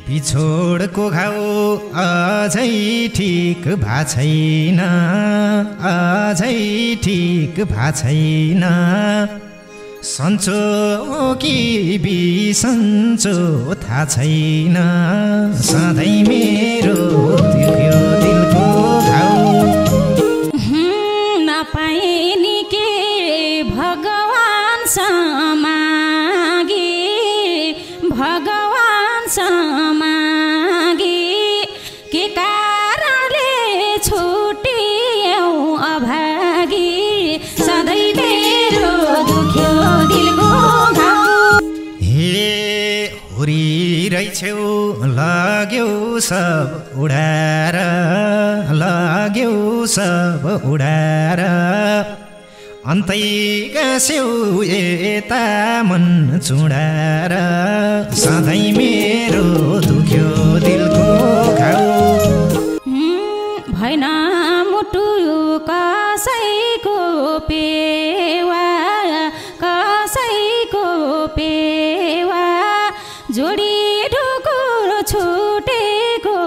बिछोडको घाउ अझै ठिक भाछैन, अझै ठिक भाछैन। सन्चो कि बिसन्चो थाहा छैन, सधैँ मेरो दुख्यो दिलको घाउ। नपाइनी के भगवान समागे, भगवान समागे के कारणले छुट्यौ अभागी, सधैँ मेरो दुख्यो दिलको घाउ। हुरी रहेछौ लाग्यौ सब उडाएर, लाग्यौ सब उडाएर। अन्तै गाँस्यौ यता मन चुडाएर, सधैँ मेरो दुख्यो दिलको घाउ। भएन मुटु कसैको पेवा, कसैको पेवा। जोडी ढुकुर छुटेको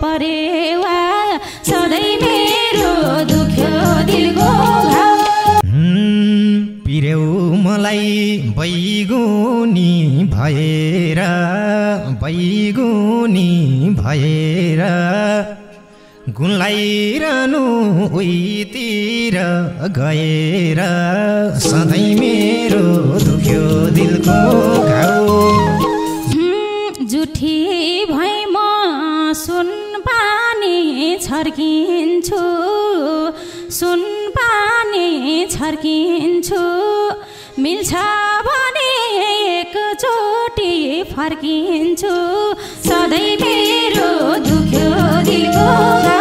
परेवा, सधैँ मेरो दुख्यो दिलको घाउ। पिर्यौ मलाई बैगुनी भएर, बैगुनी भएर। गुन्लाइरहनु उहीतिर गएर, सधैँ मेरो दुख्यो दिलको घाउ। जुठी भई म सुन पानी छर्किन्छु, सुन पानी छर्किन्छु। मिल्छ भने एकचोटि फर्किन्छु, सधैँ मेरो दुख्यो दिलको घाउ।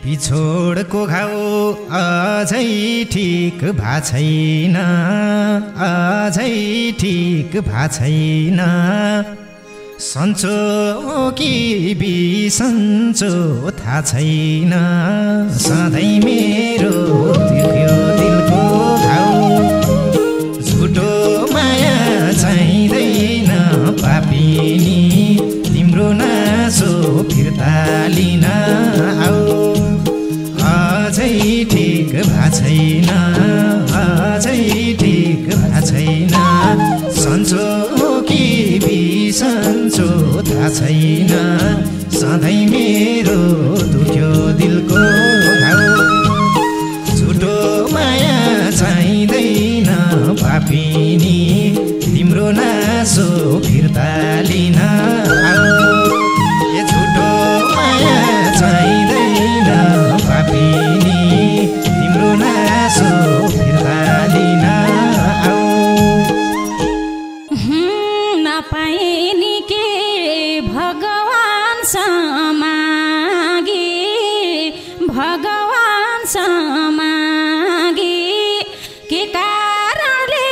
बिछोडको घाउ अझै ठिक भाछैन, अझै ठिक भाछैन। सन्चो कि बिसन्चो थाहा छैन, सधैँ मेरो दुख्यो दिलको घाउ। झुटो माया चाहिँदैन पापिनी, तिम्रो नासो फिर्ता लिन आऊ। अझै ठिक भाछैन, अझै ठिक भाछैन। सन्चो बिर्सन्छु थाहा छैन सधैँ मेरो दुख्यो दिलको घाउ झुटो माया चाहिँदैन पापिनी तिम्रो नासो फिर्ता लिन आऊ ए झुटो माया चाहिँदैन पापिनी तिम्रो नासो फिर्ता लिन आऊ नपाइनी के भगवान समागे भगवान समागे के कारणले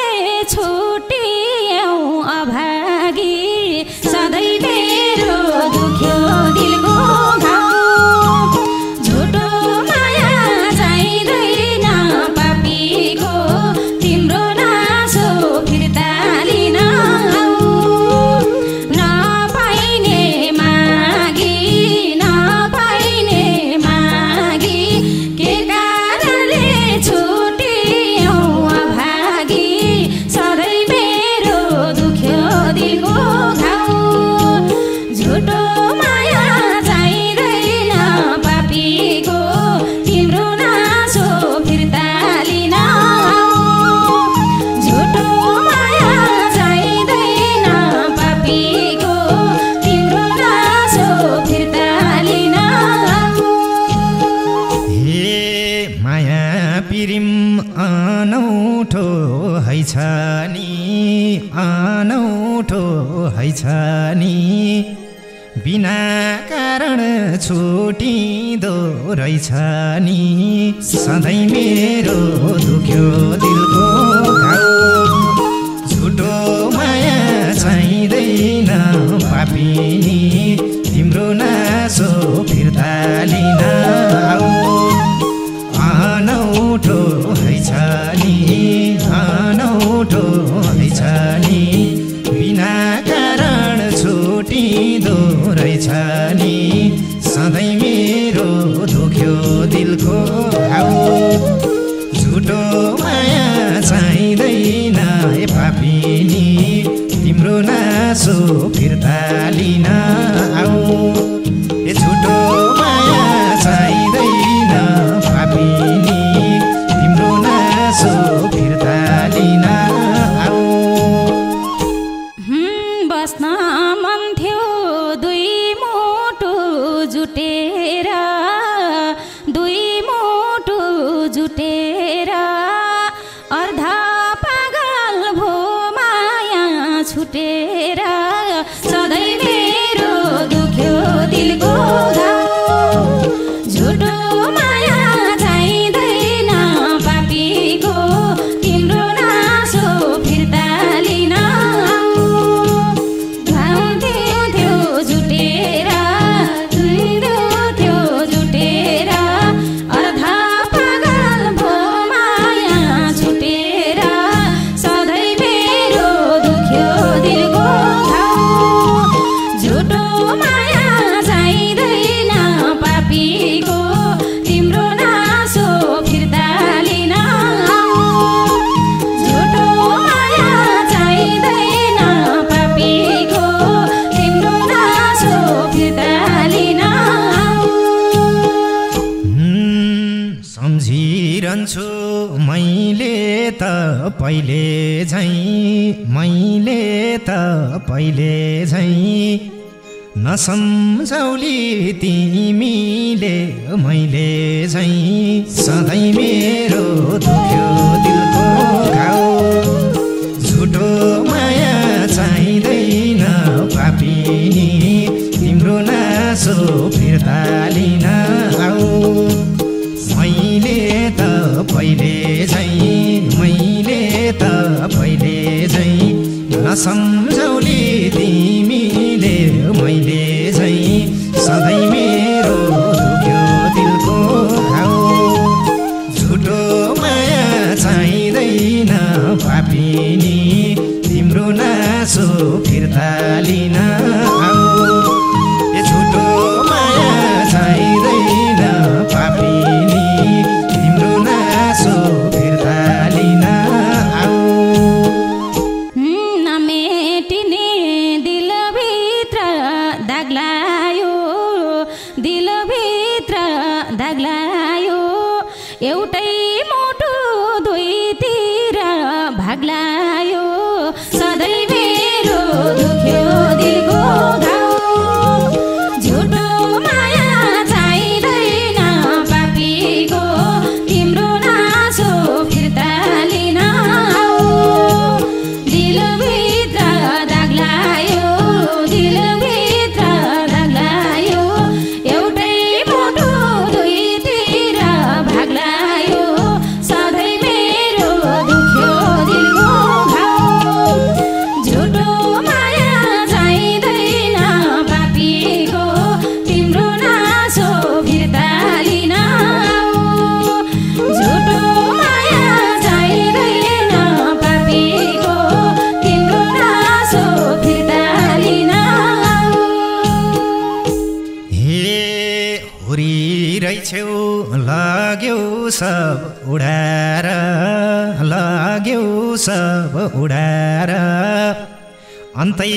छुट्यौ अभागी सधैँ मेरो दुख्यो दिलको घाउ झुटो माया चाहिँदैन पापीको तिम्रो नासो फिर्ता लिन नपाइने मागी के कारणले छुट्यौ अभागी सधैँ मेरो दुख्यो दिलको घाउ झुटो माया चाहिँदैन पापीको तिम्रो नासो फिर्ता लिन झुटो माया चाहिँदैन पापीको तिम्रो नासो फिर्ता लिन हे माया पिरिम अनौठो हैछ नि अनौठो हैछ नि बिना कारण छुटिँदो रहेछ नि सधैँ मेरो दुख्यो दिलको घाउ झुटो माया चाहिँदैन पापिनी तिम्रो नासो फिर्ता लिन आऊ अनौठो हैछ नि अनौठो हैछ नि बिना कारण छुटिँदो रहेछ नि सधैँ मेरो दुख्यो दिलको घाउ झुटो माया चाहिँदैन ए पापिनी तिम्रो नासो फिर्ता लिन आऊ ए झुटो माया चाहिँदैन पापिनी तिम्रो नासो फिर्ता लिन आऊ बस्न मन थियो दुई मुटु जुटेर अर्ध पागल भो माया छुटेर सधैँ मेरो दुख्यो दिलको घाउ झुटो माया चाहिँदैन पापीको तिम्रो नासो फिर्ता लिन थियो जुटेर जुटेर अर्ध पागल भो माया छुटेर सधैँ मेरो दुख्यो दिलको घाउ झुटो माया चाहिँदैन पापीको तिम्रो नासो फिर्ता लिन झुटो माया चाहिँदैन पापीको तिम्रो नासो फिर्ता लिन सम्झिरहन्छु मैले त पहिले झैँ नसम्झौली तिमीले मैले झैँ सधैँ मेरो दुख्यो दिलको घाउ झुटो माया चाहिँदैन पापिनी तिम्रो नासो फिर्ता लिन आऊ मैले त पहिले झैँ नसम्झौली तिमीले मैले झैँ सधैँ मेरो दुख्यो दिलको घाउ झुटो माया चाहिँदैन पापिनी तिम्रो नासो फिर्ता लिन आऊ ए झुटो माया चाहिँदैन पापिनी तिम्रो नासो फिर्ता लिन आऊ नमेटिने दिल सब उडाएर लग्यौ सब उडाएर अन्तै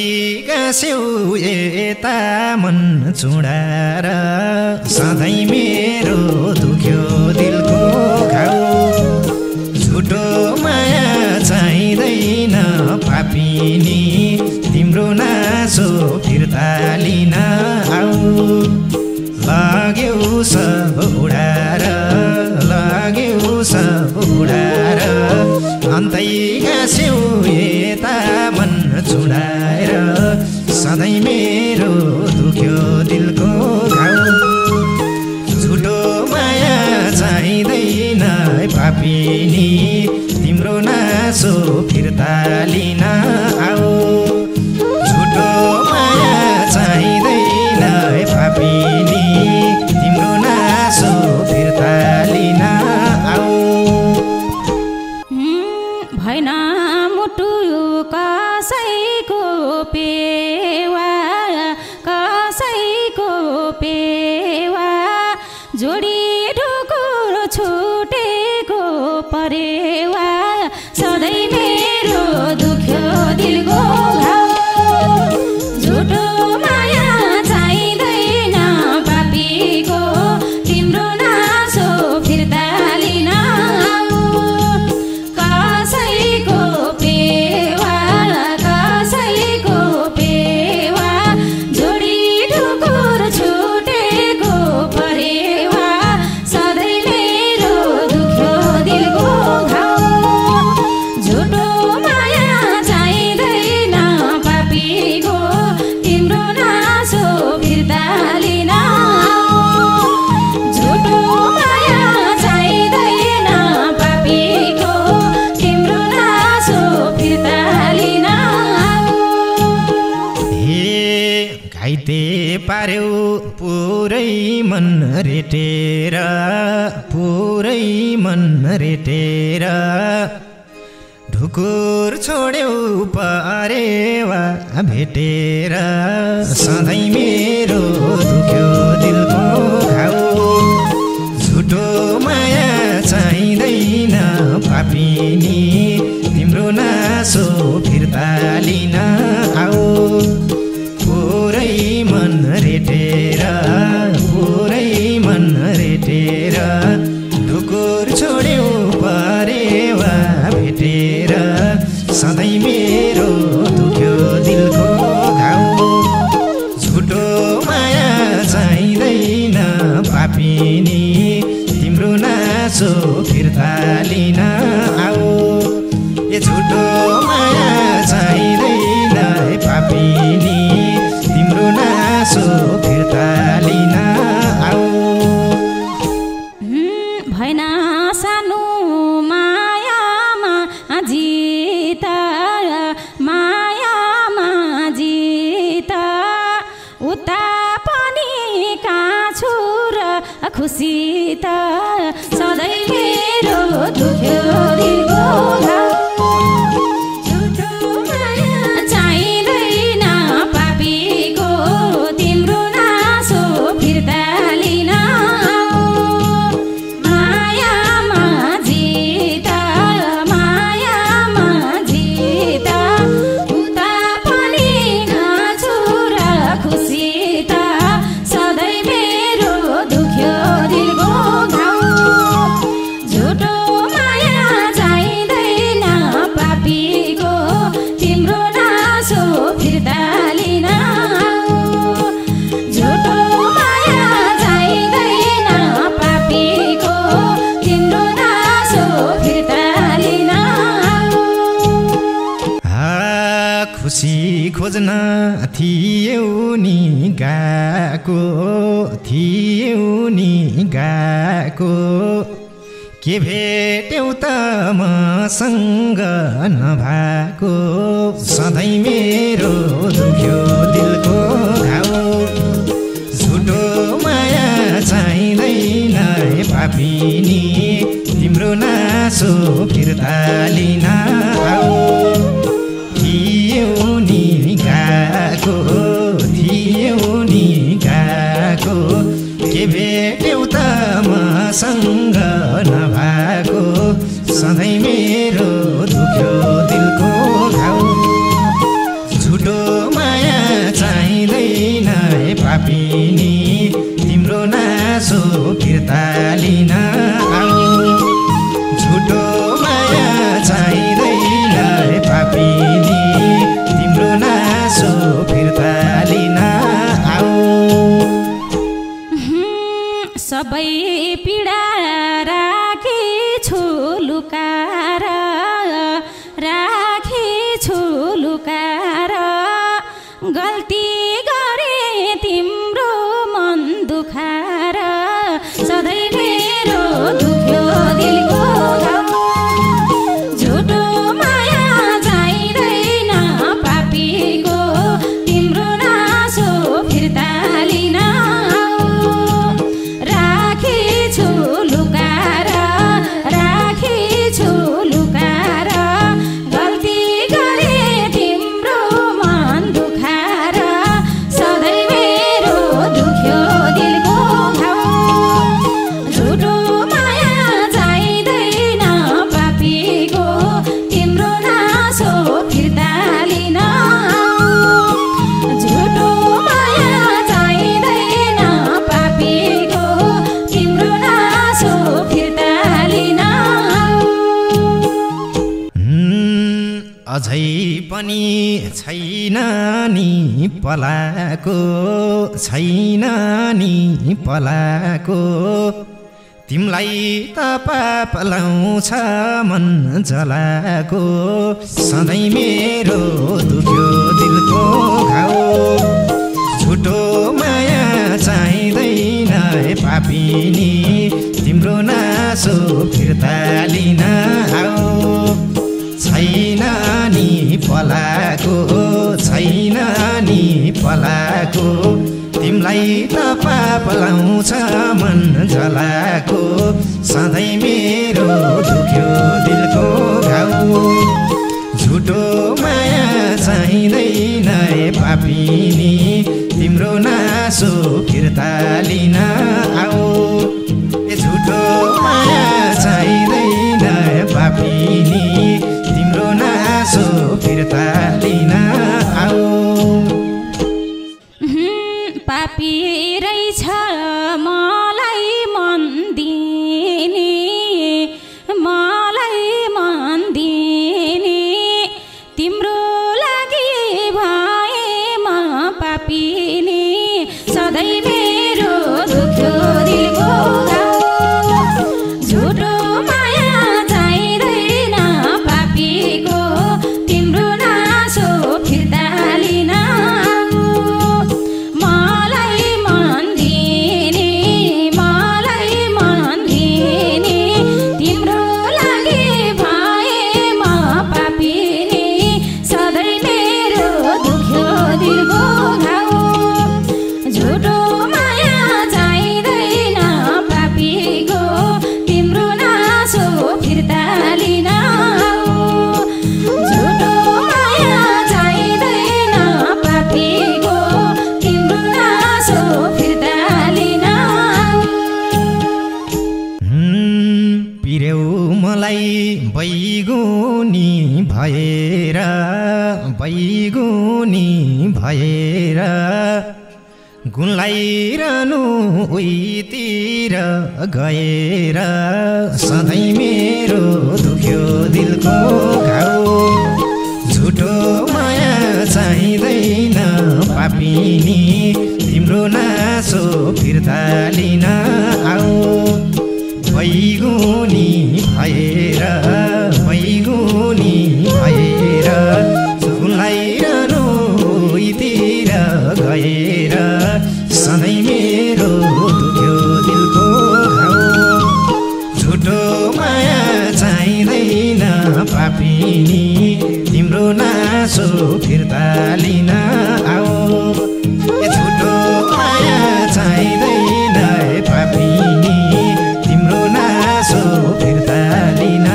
गाँस्यौ यता मन चुडाएर सधैँ मेरो दुख्यो दिलको घाउ झुटो माया चाहिँदैन पापिनी तिम्रो नासो फिर्ता लिन आऊ लाग्यौ सब उडाएर लाग्यौ सब उडाएर अन्तै गाँस्यौ यता मन चुडाएर सधैँ मेरो दुख्यो दिलको घाउ झुटो माया चाहिँदैन पापिनी तिम्रो नासो फिर्ता लिन आऊ झुटो माया चाहिँदैन पापिनी तिम्रो नासो फिर्ता लिन आऊ भएन मुटु कसैको पेवा जोडी ढुकुर छुटेको परेवा सधैँ मेरो दुख्यो दिलको घाउ झुटो माया चाहिँदैन पापीको तिम्रो नासो फिर्ता लिन आऊ कसैको पेवा जोडी ढुकुर छुटेको परेवा सधैँ मेरो दुख्यो दिलको घाउ झुटो माया चाहिँदैन पापीको तिम्रो नासो फिर्ता लिन झुटो माया चाहिँदैन पापीको तिम्रो नासो फिर्ता लिन हे घाइते पार्यौ पुरै मन रेटेर ढुकुर छोड्यौ परेवा भेटेर सधैँ मेरो दुख्यो दिलको घाउ झुटो माया चाहिँदैन पापिनी तिम्रो नासो फिर्ता लिन आऊ पुरै मन रेटेर ढुकुर छोड्यौ परेवा भेटेर सधैँ मेरो दुख्यो दिलको घाउ झुटो माया चाहिँदैन पापिनी तिम्रो नासो फिर्ता लिन आऊ ए झुटो माया चाहिँदैन पापिनी तिम्रो नासो फिर्ता लिन आऊ भएन सानो मायामा जिता उता पनि काछु र खुसी त सधैँ मेरो दुख्यो दिलको घाउ झुटो माया चाहिँदैन पापीको तिम्रो नासो फिर्ता लिन मायामा जिता उता पनि काछु र खुसी त सधैँ मेरो दुख्यो दिलको घाउ झुटो माया चाहिँदैन पापीको तिम्रो नासो फिर्ता लिन झुटो माया चाहिँदैन पापीको तिम्रो नासो फिर्ता लिन खुसी खोज्न थियौ नि गाको के भेट्यौ त मसँग नभएको सधैँ मेरो दुख्यो दिलको घाउ झुटो माया चाहिँदैन पापिनी तिम्रो नासो फिर्ता लिन आऊ थियौ नि गाको के भेट्यौ त मसँग नभएको सधैँ मेरो दुख्यो दिलको घाउ झुटो माया चाहिँदैन हे पापिनी तिम्रो नासो फिर्ता लिन आऊ झुटो माया चाहिँदैन हे पापिनी तिम्रो नासो फिर्ता लिन आऊ सबै पीडा राखेछु लुकाएर गल्ती गरे तिम्रो मन दुखाएर सधैँ मेरो दुख्यो दिलको घाउ झुटो माया चाहिँदैन पापीको तिम्रो नासो फिर्ता लिन राखेछु लुकाएर गल्ती गरे तिम्रो मन दुखाएर सधैँ मेरो दुख्यो दिलको घाउ झुटो माया चाहिँदैन पापीको तिम्रो नासो फिर्ता लिन झुटो माया चाहिँदैन पापीको तिम्रो नासो फिर्ता लिन अझै पनि छैन नि पलाको तिमलाई त पाप लाउँछ मन जलाको सधैँ मेरो दुख्यो दिलको घाउ झुटो माया चाहिँदैन हे पापिनी तिम्रो नासो फिर्ता लिन आऊ छैन नि पलाको तिमलाई त पाप लाउँछ मन जलाको सधैँ मेरो दुख्यो दिलको घाउ झुटो माया चाहिँदैन हे पापिनी तिम्रो नासो फिर्ता लिन आऊ झुटो माया चाहिँदैन हे पापिनी तिम्रो नासो फिर्ता लिन आऊ पापी रहेछ मलाई मन दिने तिम्रो लागि भएमा पापिनी सधैँ मेरो दुख्यो दिलको घाउ झुटो माया चाहिँदैन पापीको तिम्रो नासो फिर्ता लिन मलाई मन दिने तिम्रो लागि भएमा पापिनी सधैँ मेरो दुख्यो दिलको घाउ झुटो माया चाहिँदैन पापीको तिम्रो नासो फिर्ता लिन झुटो माया चाहिँदैन पापीको तिम्रो नासो फिर्ता लिन पिर्यौ मलाई बैगुनी भएर गुन्लाइरहनु उहीतिर गएर सधैँ मेरो दुख्यो दिलको घाउ झुटो माया चाहिँदैन पापिनी तिम्रो नासो फिर्ता लिन आऊ बैगुनी भएर गुन्लाइरहनु उहीतिर गएर सधैँ मेरो दुख्यो दिलको घाउ झुटो माया चाहिँदैन पापिनी तिम्रो नासो फिर्ता लिन आऊ झुटो माया चाहिँदैन पापिनी तिम्रो नासो फिर्ता लिन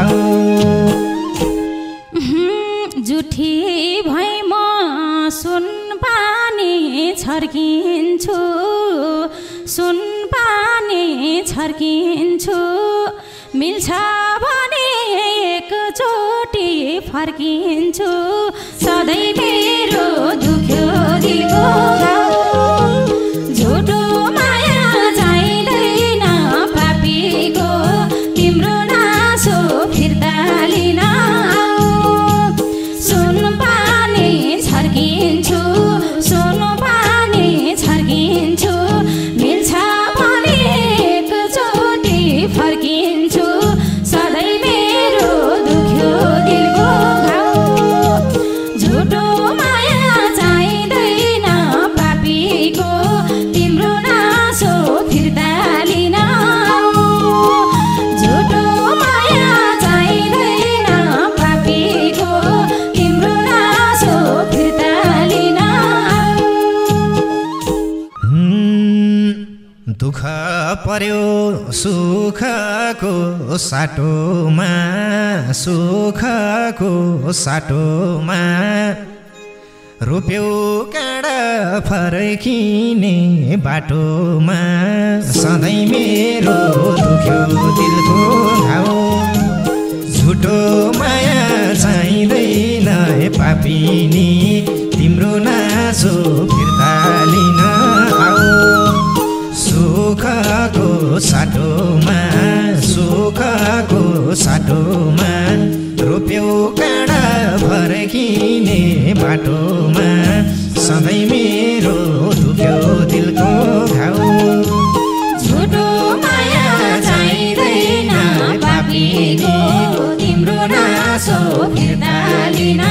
आऊ जुठी भई म सुन पानी छर्किन्छु सुन पानी छर्किन्छु मिल्छ भने एकचोटि फर्किन्छु सधैँ मेरो दुख्यो दिलको घाउ झुटो माया चाहिँदैन पापीको तिम्रो नासो फिर्ता लिन सुन पानी छर्किन्छु सुन पानी छर्किन्छु मिल्छ भने एकचोटि फर्किन्छु सधैँ मेरो दुख्यो दिलको घाउ झुटो माया चाहिँदैन पापीको तिम्रो नासो फिर्ता लिन झुटो माया चाहिँदैन पापीको तिम्रो नासो फिर्ता लिन दुःख पर्यो सुखको साटोमा सुखको साटोमा रोप्यौ काँडा फर्किने बाटोमा सधैँ मेरो दुख्यो दिलको घाउ झुटो माया चाहिँदैन पापिनी तिम्रो नासो फिर्ता लिन आऊ सुखको साटोमा सुखको साटोमा रोप्यौ काँडा फर्किने बाटोमा सधैँ मेरो दुख्यो दिलको घाउ झुटो माया चाहिँदैन पापीको तिम्रो नासो फिर्ता लिन